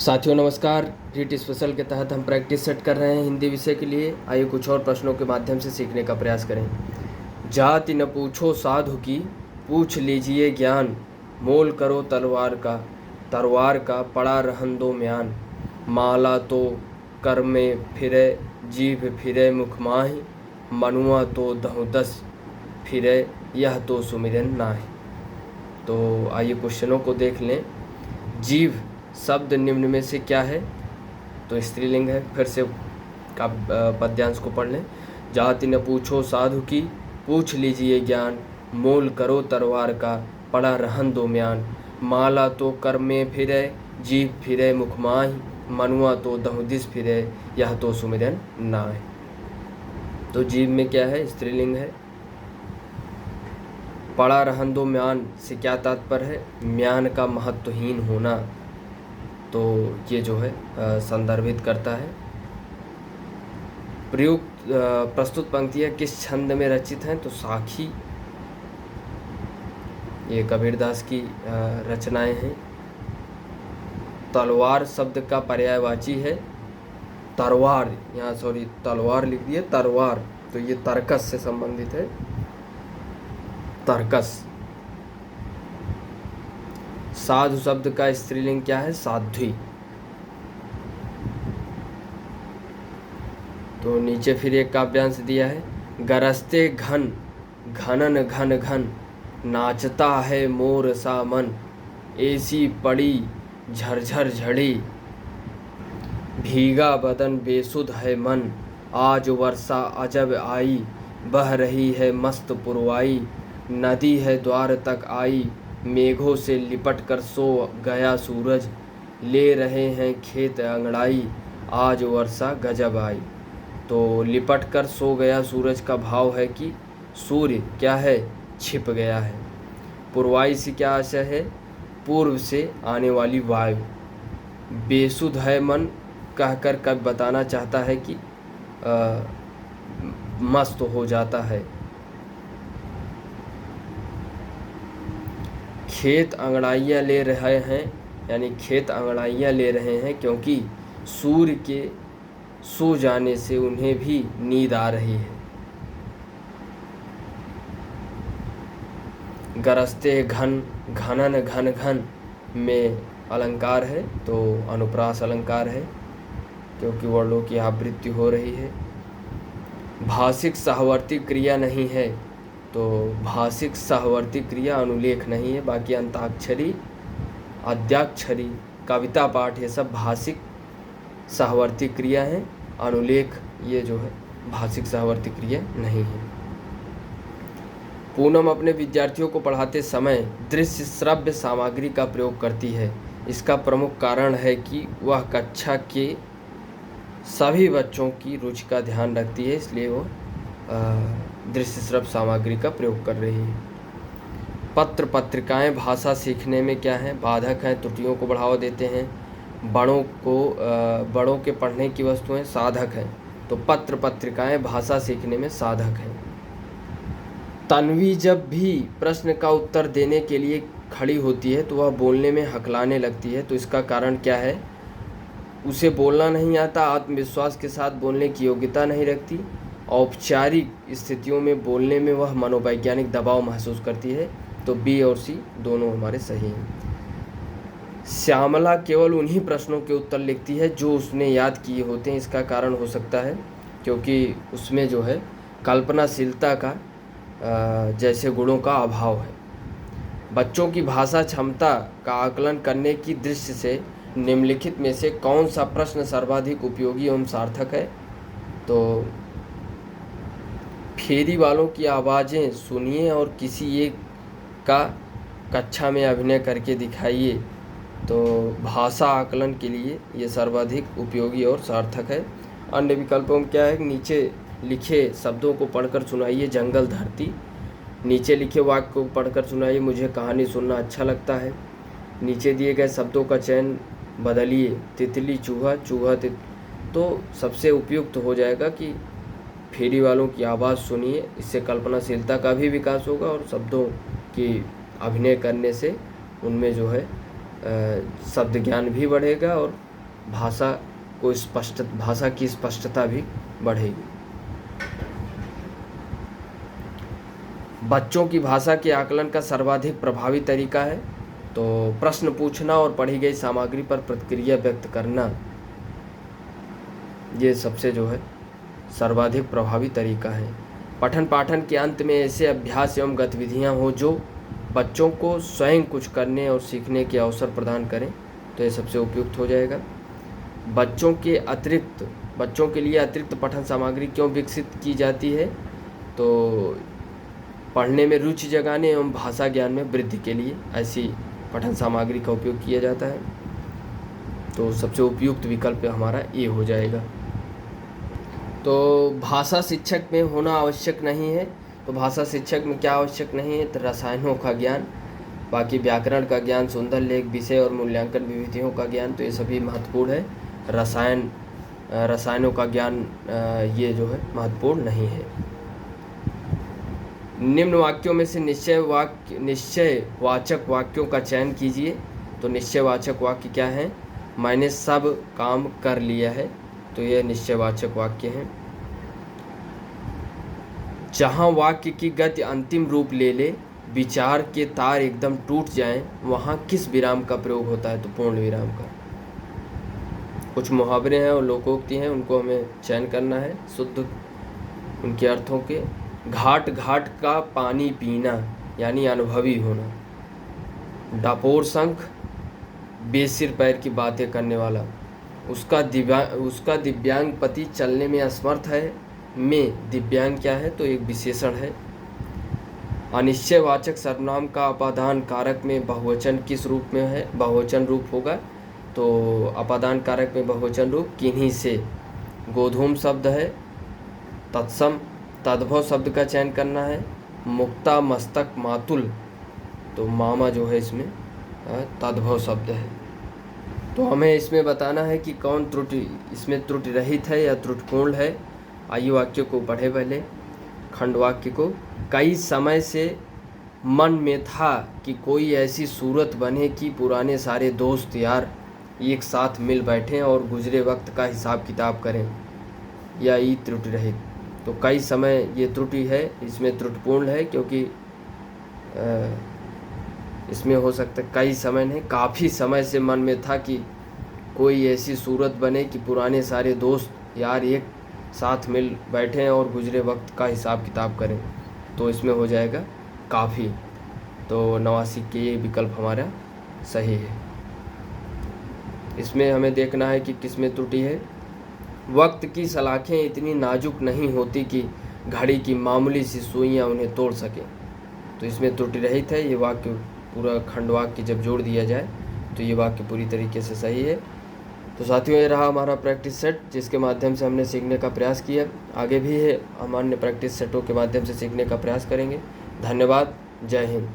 साथियों नमस्कार। रीट स्पेशल के तहत हम प्रैक्टिस सेट कर रहे हैं हिंदी विषय के लिए। आइए कुछ और प्रश्नों के माध्यम से सीखने का प्रयास करें। जाति न पूछो साधु की, पूछ लीजिए ज्ञान। मोल करो तलवार का पड़ा रहन दो म्यान। माला तो कर में फिरे, जीभ फिरे मुख माहि। मनुआ तो दहुदस फिरे, यह तो सुमिरन नाहि। तो आइए क्वेश्चनों को देख लें। जीभ शब्द निम्न में से क्या है? तो स्त्रीलिंग है। फिर से का पद्यांश को पढ़ लें। जाति न पूछो साधु की, पूछ लीजिए ज्ञान। मोल करो तलवार का, पड़ा रहन दो म्यान। माला तो कर में फिरे, जीभ फिरे मुख माहि। मनुआ तो दहुदिस फिरे, यह तो सुमिरन नाहि। तो जीभ में क्या है? स्त्रीलिंग है। पड़ा रहन दो म्यान से क्या तात्पर्य है? म्यान का महत्वहीन होना, तो ये जो है संदर्भित करता है। प्रयुक्त प्रस्तुत पंक्तियाँ किस छंद में रचित हैं? तो साखी, ये कबीरदास की रचनाएं हैं। तलवार शब्द का पर्यायवाची है तरवार, यहाँ तलवार लिख दिए तरवार, तो ये तर्कस से संबंधित है। तर्कस। साधु शब्द का स्त्रीलिंग क्या है? साध्वी। तो नीचे फिर एक काव्यांश दिया है। गरजते घन घनन घन घन, नाचता है मोर सा मन। ऐसी पड़ी झरझर झड़ी, भीगा बदन बेसुध है मन। आज वर्षा अजब आई, बह रही है मस्त पुरवाई। नदी है द्वार तक आई, मेघों से लिपट कर सो गया सूरज। ले रहे हैं खेत अंगड़ाई, आज वर्षा गजब आई। तो लिपट कर सो गया सूरज का भाव है कि सूर्य क्या है? छिप गया है। पूर्वाई से क्या आशय है? पूर्व से आने वाली वायु। बेसुध है मन कहकर कब बताना चाहता है कि मस्त हो जाता है। खेत अंगड़ाइयाँ ले रहे हैं, यानी खेत अंगड़ाइयाँ ले रहे हैं क्योंकि सूर्य के सो जाने से उन्हें भी नींद आ रही है। गरजते घन घनन घन घन में अलंकार है, तो अनुप्रास अलंकार है क्योंकि वर्णों की आवृत्ति हो रही है। भाषिक सहवर्ती क्रिया नहीं है, तो भाषिक सहवर्ती क्रिया अनुलेख नहीं है। बाकी अंताक्षरी, अद्याक्षरी, कविता पाठ, ये सब भाषिक सहवर्ती क्रिया है। अनुलेख ये जो है भाषिक सहवर्ती क्रिया नहीं है। पूनम अपने विद्यार्थियों को पढ़ाते समय दृश्य श्रव्य सामग्री का प्रयोग करती है। इसका प्रमुख कारण है कि वह कक्षा के सभी बच्चों की रुचि का ध्यान रखती है, इसलिए वह दृश्य श्रव्य सामग्री का प्रयोग कर रही है। पत्र पत्रिकाएं भाषा सीखने में क्या है? बाधक हैं, त्रुटियों को बढ़ावा देते हैं। बड़ों के पढ़ने की वस्तुएं साधक हैं, तो पत्र पत्रिकाएं भाषा सीखने में साधक हैं। तन्वी जब भी प्रश्न का उत्तर देने के लिए खड़ी होती है तो वह बोलने में हकलाने लगती है, तो इसका कारण क्या है? उसे बोलना नहीं आता, आत्मविश्वास के साथ बोलने की योग्यता नहीं रखती। औपचारिक स्थितियों में बोलने में वह मनोवैज्ञानिक दबाव महसूस करती है, तो बी और सी दोनों हमारे सही हैं। श्यामला केवल उन्हीं प्रश्नों के उत्तर लिखती है जो उसने याद किए होते हैं। इसका कारण हो सकता है क्योंकि उसमें जो है कल्पनाशीलता का जैसे गुणों का अभाव है। बच्चों की भाषा क्षमता का आकलन करने की दृष्टि से निम्नलिखित में से कौन सा प्रश्न सर्वाधिक उपयोगी एवं सार्थक है? तो फेरी वालों की आवाज़ें सुनिए और किसी एक का कक्षा में अभिनय करके दिखाइए, तो भाषा आकलन के लिए ये सर्वाधिक उपयोगी और सार्थक है। अन्य विकल्पों में क्या है? नीचे लिखे शब्दों को पढ़कर सुनाइए, जंगल धरती। नीचे लिखे वाक्य को पढ़कर सुनाइए, मुझे कहानी सुनना अच्छा लगता है। नीचे दिए गए शब्दों का चयन बदलिए, तितली चूहा, चूहा तो सबसे उपयुक्त हो जाएगा कि फेरी वालों की आवाज़ सुनिए। इससे कल्पनाशीलता का भी विकास होगा और शब्दों की अभिनय करने से उनमें जो है शब्द ज्ञान भी बढ़ेगा और भाषा की स्पष्टता भी बढ़ेगी। बच्चों की भाषा के आकलन का सर्वाधिक प्रभावी तरीका है तो प्रश्न पूछना और पढ़ी गई सामग्री पर प्रतिक्रिया व्यक्त करना, ये सबसे जो है सर्वाधिक प्रभावी तरीका है। पठन पाठन के अंत में ऐसे अभ्यास एवं गतिविधियां हो जो बच्चों को स्वयं कुछ करने और सीखने के अवसर प्रदान करें, तो ये सबसे उपयुक्त हो जाएगा। बच्चों के लिए अतिरिक्त पठन सामग्री क्यों विकसित की जाती है, तो पढ़ने में रुचि जगाने एवं भाषा ज्ञान में वृद्धि के लिए ऐसी पठन सामग्री का उपयोग किया जाता है। तो सबसे उपयुक्त विकल्प हमारा ये हो जाएगा। तो भाषा शिक्षक में होना आवश्यक नहीं है, तो भाषा शिक्षक में क्या आवश्यक नहीं है, तो रसायनों का ज्ञान, बाकी व्याकरण का ज्ञान, सुंदर लेख, विषय और मूल्यांकन विधियों का ज्ञान, तो ये सभी महत्वपूर्ण है। रसायनों का ज्ञान ये जो है महत्वपूर्ण नहीं है। निम्न वाक्यों में से निश्चयवाचक वाक्यों का चयन कीजिए। तो निश्चयवाचक वाक्य क्या है, मैंने सब काम कर लिया है, तो यह निश्चयवाचक वाक्य है। जहाँ वाक्य की गति अंतिम रूप ले ले, विचार के तार एकदम टूट जाएं, वहाँ किस विराम का प्रयोग होता है, तो पूर्ण विराम का। कुछ मुहावरे हैं और लोकोक्ति हैं, उनको हमें चयन करना है शुद्ध उनके अर्थों के। घाट घाट का पानी पीना यानी अनुभवी होना। डापोर शंख बेसिर पैर की बातें करने वाला। उसका दिव्यांग पति चलने में असमर्थ है, में दिव्यांग क्या है, तो एक विशेषण है। अनिश्चयवाचक सर्वनाम का अपादान कारक में बहुवचन किस रूप में है, बहुवचन रूप होगा, तो अपादान कारक में बहुवचन रूप किन्हीं से। गोधूम शब्द है, तत्सम तद्भव शब्द का चयन करना है। मुक्ता मस्तक मातुल, तो मामा जो है इसमें तद्भव शब्द है। तो हमें इसमें बताना है कि कौन त्रुटि इसमें त्रुटि रहित है या त्रुटिपूर्ण है। आइए वाक्य को पढ़े पहले, खंड वाक्य को। कई समय से मन में था कि कोई ऐसी सूरत बने कि पुराने सारे दोस्त यार एक साथ मिल बैठें और गुजरे वक्त का हिसाब किताब करें, या ई त्रुटि रहित। तो कई समय ये त्रुटि है, इसमें त्रुटिपूर्ण है, क्योंकि इसमें हो सकता है कई समय नहीं, काफ़ी समय से मन में था कि कोई ऐसी सूरत बने कि पुराने सारे दोस्त यार एक साथ मिल बैठें और गुजरे वक्त का हिसाब किताब करें, तो इसमें हो जाएगा काफ़ी। तो 89 के ये विकल्प हमारा सही है। इसमें हमें देखना है कि किस में त्रुटि है। वक्त की सलाखें इतनी नाजुक नहीं होती कि घड़ी की मामूली सी सुइयां उन्हें तोड़ सकें, तो इसमें त्रुटि रहित है। ये वाक्य पूरा खंड वाक्य जब जोड़ दिया जाए तो ये वाक्य पूरी तरीके से सही है। तो साथियों, ये रहा हमारा प्रैक्टिस सेट, जिसके माध्यम से हमने सीखने का प्रयास किया। आगे भी है हम अन्य प्रैक्टिस सेटों के माध्यम से सीखने का प्रयास करेंगे। धन्यवाद। जय हिंद।